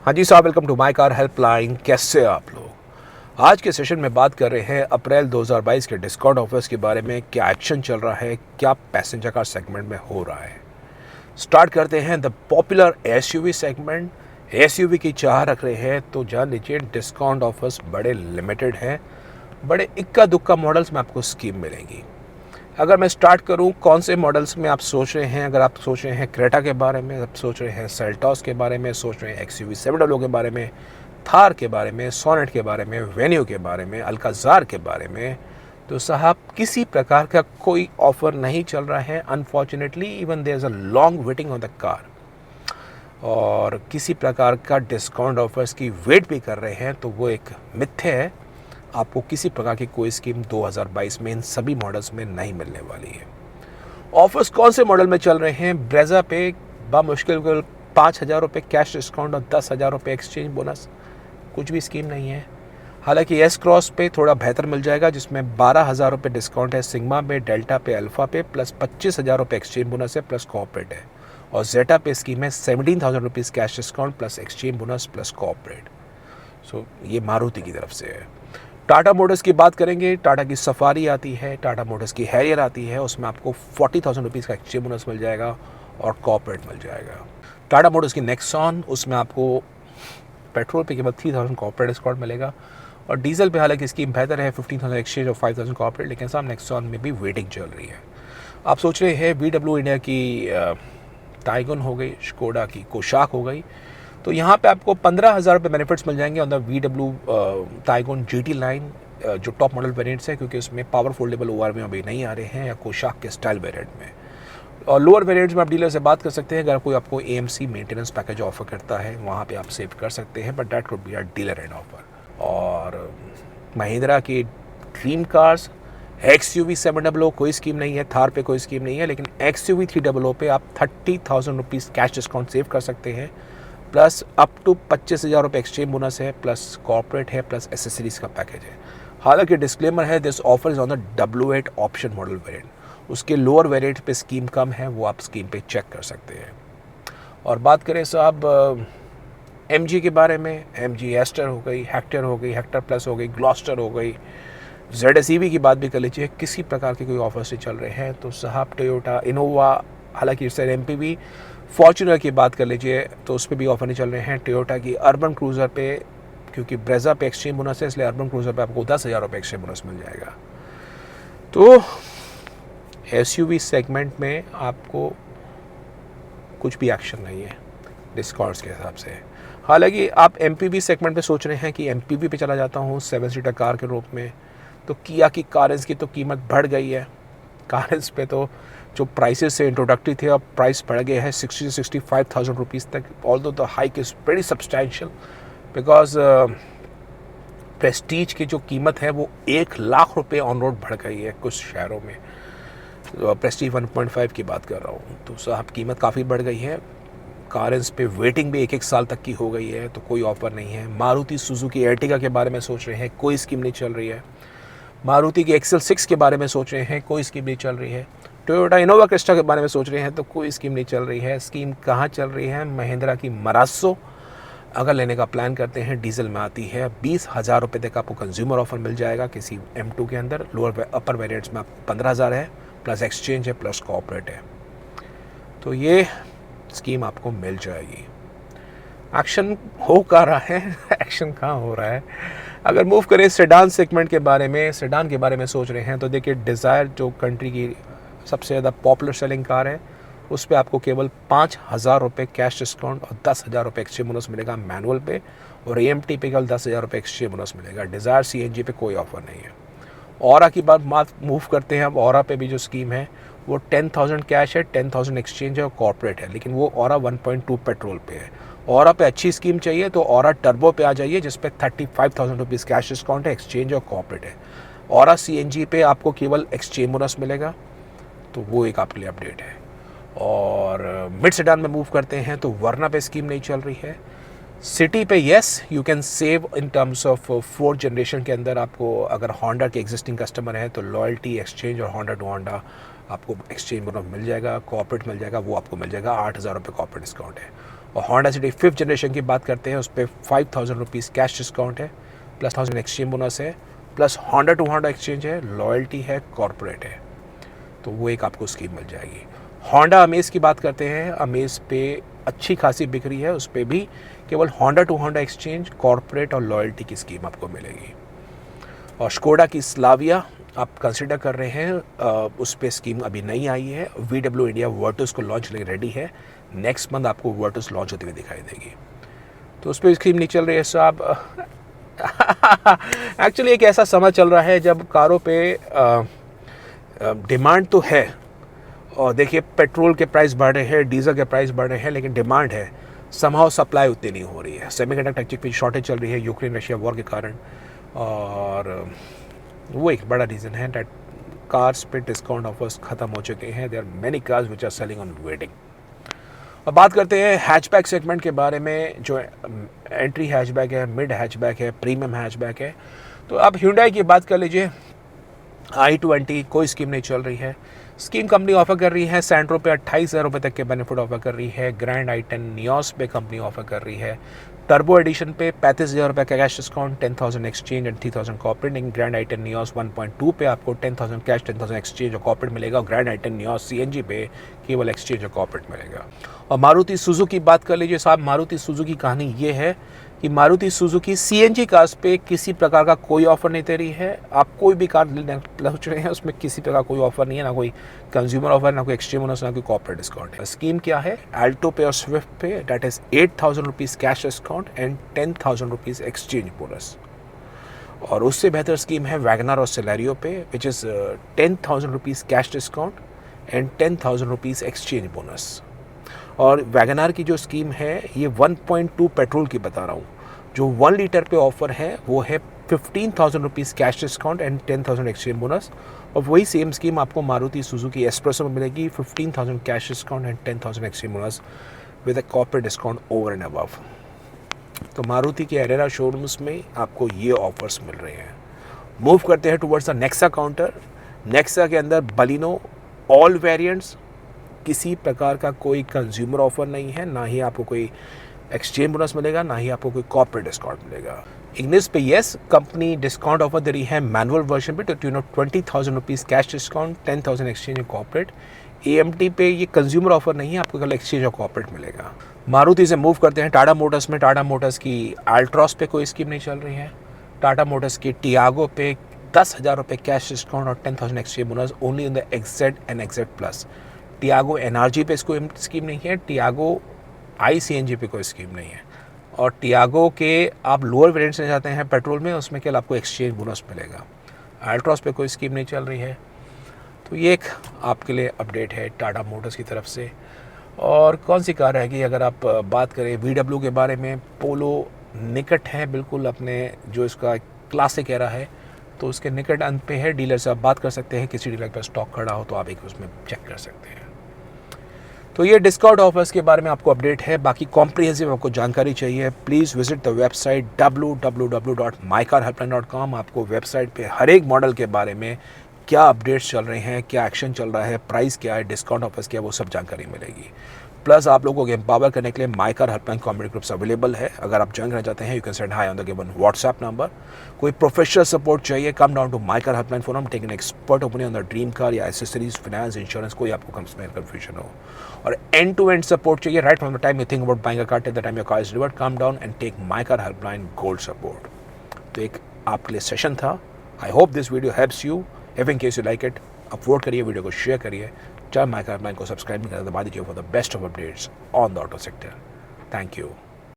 हाँ जी साहब, welcome to my car helpline. कैसे हैं आप लोग? आज के सेशन में बात कर रहे हैं अप्रैल 2022 के डिस्काउंट ऑफर्स के बारे में। क्या एक्शन चल रहा है, क्या पैसेंजर कार सेगमेंट में हो रहा है। स्टार्ट करते हैं the popular SUV segment. SUV की चाह रख रहे हैं तो जान लीजिए डिस्काउंट ऑफर्स बड़े लिमिटेड हैं। बड़े इक्का दुक्का मॉडल्स में आपको स्कीम मिलेंगी। अगर मैं स्टार्ट करूं, कौन से मॉडल्स में आप सोच रहे हैं? अगर आप सोच रहे हैं क्रेटा के बारे में, आप सोच रहे हैं सेल्टॉस के बारे में, सोच रहे हैं एक्सयूवी 700 के बारे में, थार के बारे में, सोनेट के बारे में, वेन्यू के बारे में, अल्काजार के बारे में, तो साहब किसी प्रकार का कोई ऑफर नहीं चल रहा है। Unfortunately even there is a long waiting on the car, और किसी प्रकार का डिस्काउंट ऑफर्स की वेट भी कर रहे हैं तो वो एक मिथ्य है। आपको किसी प्रकार की कोई स्कीम 2022 में इन सभी मॉडल्स में नहीं मिलने वाली है। ऑफर्स कौन से मॉडल में चल रहे हैं? ब्रेजा पे बामुश्किल 5,000 रुपये कैश डिस्काउंट और 10,000 रुपये एक्सचेंज बोनस। कुछ भी स्कीम नहीं है। हालांकि एस क्रॉस पे थोड़ा बेहतर मिल जाएगा, जिसमें 12,000 रुपये डिस्काउंट है। सिग्मा पे, डेल्टा पे, अल्फा पे प्लस 25,000 रुपये एक्सचेंज बोनस है प्लस कॉर्पोरेट है। और जेटा पे स्कीम है 17,000 rupees cash discount plus exchange bonus plus corporate. So ये मारुति की तरफ से है। टाटा मोटर्स की बात करेंगे, टाटा की सफारी आती है, टाटा मोटर्स की हैरियर आती है, उसमें आपको 40,000 रुपीज़ का एक्सचेंज बोनस मिल जाएगा और कॉर्पोरेट मिल जाएगा। टाटा मोटर्स की नेक्सॉन, उसमें आपको पेट्रोल पे केवल 3,000 कॉर्पोरेट डिस्काउंट मिलेगा, और डीजल पे हालांकि स्कीम बेहतर है, 15,000 एक्सचेंज और 5,000 कॉर्पोरेट, लेकिन साहब नेक्सॉन में भी वेटिंग चल रही है। आप सोच रहे हैं VW इंडिया की टाइगन हो गई, स्कोडा की कोशाक हो गई, तो यहाँ पे आपको 15,000 रुपये बेनिफिट्स मिल जाएंगे on the VW Taigun GT line, जो टॉप मॉडल वेरिएंट्स है, क्योंकि उसमें पावर फोल्डेबल ORV अभी नहीं आ रहे हैं, या कोशाक के स्टाइल वेरिएंट में। और लोअर वेरिएंट्स में आप डीलर से बात कर सकते हैं। अगर कोई आपको AMC मेंटेनेंस पैकेज ऑफर करता है, वहाँ पे आप सेव कर सकते हैं, but that would be a dealer and offer. और महिंद्रा की ड्रीम कार्स, XUV 700 कोई स्कीम नहीं है, थार पे कोई स्कीम नहीं है, लेकिन XUV 300 पे आप 30,000 रुपीज़ कैश डिस्काउंट सेव कर सकते हैं, प्लस अप टू 25,000 रुपये एक्सचेंज बोनस है, प्लस कॉर्पोरेट है, प्लस एसेसरीज का पैकेज है। हालांकि डिस्क्लेमर है, this offer is on the W8 option model variant. उसके लोअर वेरिएंट पे स्कीम कम है, वो आप स्कीम पे चेक कर सकते हैं। और बात करें साहब MG के बारे में, MG एस्टर हो गई, हेक्टर हो गई, हेक्टर प्लस हो गई, ग्लॉस्टर हो गई, ZS EV की बात भी कर लीजिए। किसी प्रकार के कोई ऑफर से चल रहे हैं तो साहब टोयोटा इनोवा, हालांकि इससे MPV, फॉर्च्यूनर की बात कर लीजिए तो उस पर भी ऑफर नहीं चल रहे हैं। टोयोटा की अर्बन क्रूज़र पे, क्योंकि ब्रेजा पे एक्सचेंज बोनस है, इसलिए अर्बन क्रूज़र पे आपको 10,000 रुपये एक्सचेंज बोनस मिल जाएगा। तो SUV सेगमेंट में आपको कुछ भी एक्शन नहीं है डिस्काउंट्स के हिसाब से। हालांकि आप MPV सेगमेंट पे सोच रहे हैं कि MPV पे चला जाता हूँ 7 सीटर कार के रूप में, तो किया की कारेंस की तो कीमत बढ़ गई है। कारेंस पे तो जो प्राइसेस से इंट्रोडक्टरी थे, अब प्राइस बढ़ गए हैं 60 से 65,000 रुपीज़ तक। Although the hike is very substantial, because Prestige की जो कीमत है वो 1,00,000 रुपये ऑन रोड बढ़ गई है कुछ शहरों में। प्रेस्टीज 1.5 की बात कर रहा हूँ, तो साहब कीमत काफ़ी बढ़ गई है। कारेंस पे वेटिंग भी 1-1 साल तक की हो गई है, तो कोई ऑफर नहीं है। मारुति सुजुकी एर्टिगा के बारे में सोच रहे हैं, कोई स्कीम नहीं चल रही है। मारुति की XL6 के बारे में सोच रहे हैं, कोई स्कीम नहीं चल रही है। टोयोटा इनोवा क्रिस्टा के बारे में सोच रहे हैं तो कोई स्कीम नहीं चल रही है। स्कीम कहाँ चल रही है? महिंद्रा की मरासो अगर लेने का प्लान करते हैं, डीजल में आती है, 20,000 रुपये तक आपको कंज्यूमर ऑफर मिल जाएगा किसी M2 के अंदर। लोअर अपर वेरिएंट्स में आपको 15,000 है, प्लस एक्सचेंज है, प्लस कॉर्पोरेट है। तो ये स्कीम आपको मिल जाएगी। एक्शन हो कहाँ रहा है? एक्शन कहाँ हो रहा है? अगर मूव करें सेडान सेगमेंट के बारे में, सेडान के बारे में सोच रहे हैं तो देखिए डिज़ायर जो कंट्री की सबसे ज़्यादा पॉपुलर सेलिंग कार है, उस पर आपको केवल 5,000 रुपये कैश डिस्काउंट और 10,000 रुपये एक्सचेंज बोनस मिलेगा मैनुअल पे, और AMT पे केवल 10,000 रुपये एक्सचेंज बोनस मिलेगा। डिज़ायर CNG पे कोई ऑफर नहीं है। औरा की बात मूव करते हैं। अब औरा पे भी जो स्कीम है वो 10,000 कैश है, 10,000 एक्सचेंज है और कॉर्पोरेट है, लेकिन वो औरा 1.2 पेट्रोल पे है। औरा पे अच्छी स्कीम चाहिए तो औरा टर्बो पे आ जाइए, जिस पे 35,000 रुपीज़ कैश डिस्काउंट है, एक्सचेंज और कॉर्पोरेट है। औरा CNG पे आपको केवल एक्सचेंज बोनस मिलेगा, तो वो एक आपके लिए अपडेट है। और मिड सेडान में मूव करते हैं तो वरना पे स्कीम नहीं चल रही है। सिटी पे yes you can save in terms of 4th generation के अंदर। आपको अगर होंडा के एग्जिस्टिंग कस्टमर है तो लॉयल्टी, एक्सचेंज और होंडा टू होंडा आपको एक्सचेंज बोनस मिल जाएगा, कॉर्पोरेट मिल जाएगा, वो आपको मिल जाएगा। 8,000 रुपये कॉर्पोरेट डिस्काउंट है। और होंडा सिटी 5th जनरेशन की बात करते हैं, उस पर 5,000 रुपीज़ कैश डिस्काउंट है, प्लस 1,000 एक्सचेंज बोनस है, plus Honda to Honda exchange है, लॉयल्टी है, कॉर्पोरेट है, तो वो एक आपको स्कीम मिल जाएगी। होंडा अमेज की बात करते हैं, अमेज पे अच्छी खासी बिक्री है, उस पर भी केवल Honda to Honda exchange, corporate और लॉयल्टी की स्कीम आपको मिलेगी। और स्कोडा की स्लाविया आप कंसिडर कर रहे हैं, उस पर स्कीम अभी नहीं आई है। VW इंडिया वर्टस को लॉन्च करने रेडी है, नेक्स्ट मंथ आपको वर्टस लॉन्च होती हुई दिखाई देगी, तो उस पर स्कीम नहीं चल रही है साहब। एक्चुअली एक ऐसा समय चल रहा है जब कारों पे डिमांड तो है, और देखिए पेट्रोल के प्राइस बढ़ रहे हैं, डीजल के प्राइस बढ़ रहे हैं, लेकिन डिमांड है, समहाउ सप्लाई उतनी नहीं हो रही है। सेमीकंडक्टर चिप की शॉर्टेज चल रही है यूक्रेन रशिया वॉर के कारण, और वो एक बड़ा रीज़न है डैट कार्स पे डिस्काउंट ऑफर्स ख़त्म हो चुके हैं। There are many cars which are selling on waiting. अब बात करते हैं हैचबैक सेगमेंट के बारे में, जो एंट्री हैचबैक है, मिड हैचबैक है, प्रीमियम हैचबैक है। तो अब Hyundai की बात कर लीजिए, i20 कोई स्कीम नहीं चल रही है। स्कीम कंपनी ऑफर कर रही है सैंट्रो पे 28,000 रुपये तक के बेनिफिट ऑफर कर रही है। ग्रैंड i10 नियोस पे कंपनी ऑफर कर रही है। टर्बो एडिशन पे 35,000 रुपये का cash discount, 10,000 exchange and 3,000 corporate. Grand i10 Nios 1.2 पे आपको 10,000 कैश, 10,000 एक्सचेंज और कॉर्पोरेट मिलेगा। और ग्रैंड i10 नियोस CNG पे केवल एक्सचेंज और कॉर्पोरेट मिलेगा। और मारुति सुजुकी की बात कर लीजिए साहब, मारुति सुजुकी की कहानी ये है कि मारुति सुजुकी CNG कार्स पे किसी प्रकार का कोई ऑफर नहीं दे रही है। आप कोई भी कार लेने पहुँच रहे हैं, उसमें किसी प्रकार कोई ऑफर नहीं है, ना कोई कंज्यूमर ऑफर, ना कोई एक्सचेंज बोनस, ना कोई कॉर्पोरेट डिस्काउंट है। स्कीम क्या है? अल्टो पे और स्विफ्ट पे that is 8,000 rupees cash discount and 10,000 rupees exchange bonus. और उससे बेहतर स्कीम है वैगनर और सेलेरियो पे, which is 10,000 rupees cash discount and 10,000 rupees exchange bonus. और वैगनर की जो स्कीम है ये 1.2 पेट्रोल की बता रहा हूँ, जो 1 लीटर पे ऑफर है वो है 15,000 rupees cash discount and 10,000 exchange bonus. और वही सेम स्कीम आपको मारुति सुजुकी एस्प्रेसो में मिलेगी, 15,000 cash discount and 10,000 exchange bonus with a corporate discount over and above. तो मारुति के एरेरा शोरूम्स में आपको ये ऑफर्स मिल रहे हैं। मूव करते हैं towards the Nexa counter. Nexa के अंदर बलिनो ऑल वेरिएंट्स, किसी प्रकार का कोई कंज्यूमर ऑफर नहीं है, ना ही आपको कोई एक्सचेंज बोनस मिलेगा, ना ही आपको कोई कॉर्पोरेट डिस्काउंट मिलेगा। इग्निस पे येस कंपनी डिस्काउंट ऑफर दे रही है मैनुअल वर्जन पे, तो 20,000 रुपीज़ कैश डिस्काउंट, 10,000 एक्सचेंज और कॉर्पोरेट। AMT पे ये कंज्यूमर ऑफर नहीं है, आपको केवल एक्सचेंज और कॉर्पोरेट मिलेगा। मारुति से मूव करते हैं टाटा मोटर्स में। टाटा मोटर्स की अल्ट्रॉस पे कोई स्कीम नहीं चल रही है। टाटा मोटर्स की टियागो पे 10,000 रुपये कैश डिस्काउंट और 10,000 exchange bonus only in the XZ and XZ plus. Tiago NRG पे कोई स्कीम नहीं है। टियागो ICNG पे कोई स्कीम नहीं है। और टियागो के आप लोअर वेरिएंट्स ले जाते हैं पेट्रोल में, उसमें केवल आपको एक्सचेंज बोनस मिलेगा। अल्ट्रॉस पे कोई स्कीम नहीं चल रही है। तो ये एक आपके लिए अपडेट है टाटा मोटर्स की तरफ से। और कौन सी कार रहेगी अगर आप बात करें VW के बारे में, पोलो निकट है बिल्कुल अपने जो इसका क्लासिक एरा है, तो उसके निकट अंत पे है। डीलर से आप बात कर सकते हैं, किसी डीलर के पास स्टॉक खड़ा हो तो आप एक उसमें चेक कर सकते हैं। तो ये डिस्काउंट ऑफर्स के बारे में आपको अपडेट है। बाकी कॉम्प्रिहेंसिव आपको जानकारी चाहिए, please visit the website www.mycarhelpline.com। आपको वेबसाइट पे हर एक मॉडल के बारे में क्या अपडेट्स चल रहे हैं, क्या एक्शन चल रहा है, प्राइस क्या है, डिस्काउंट ऑफर्स क्या है, वो सब जानकारी मिलेगी। प्लस आप लोगों को एम्पावर करने के लिए my car helpline comedy groups available है। अगर आप ज्वाइन करना चाहते हैं, you can send hi on the given WhatsApp number. कोई प्रोफेशनल सपोर्ट चाहिए, come down to my car helpline forum, take an expert opinion on the dream car या accessories, finance, insurance, कोई आपको कंफ्यूजन हो। और एंड टू एंड सपोर्ट चाहिए, right from the time you think about buying a car till the time your car is delivered, come down and take my car helpline gold support. तो एक आपके लिए session था। I hope this video helps you. If in case you like it, upload करिए, video को share करिए, चाहे my car helpline को सब्सक्राइब नहीं करें तो दबा दीजिए for the best of updates on the auto sector. Thank you.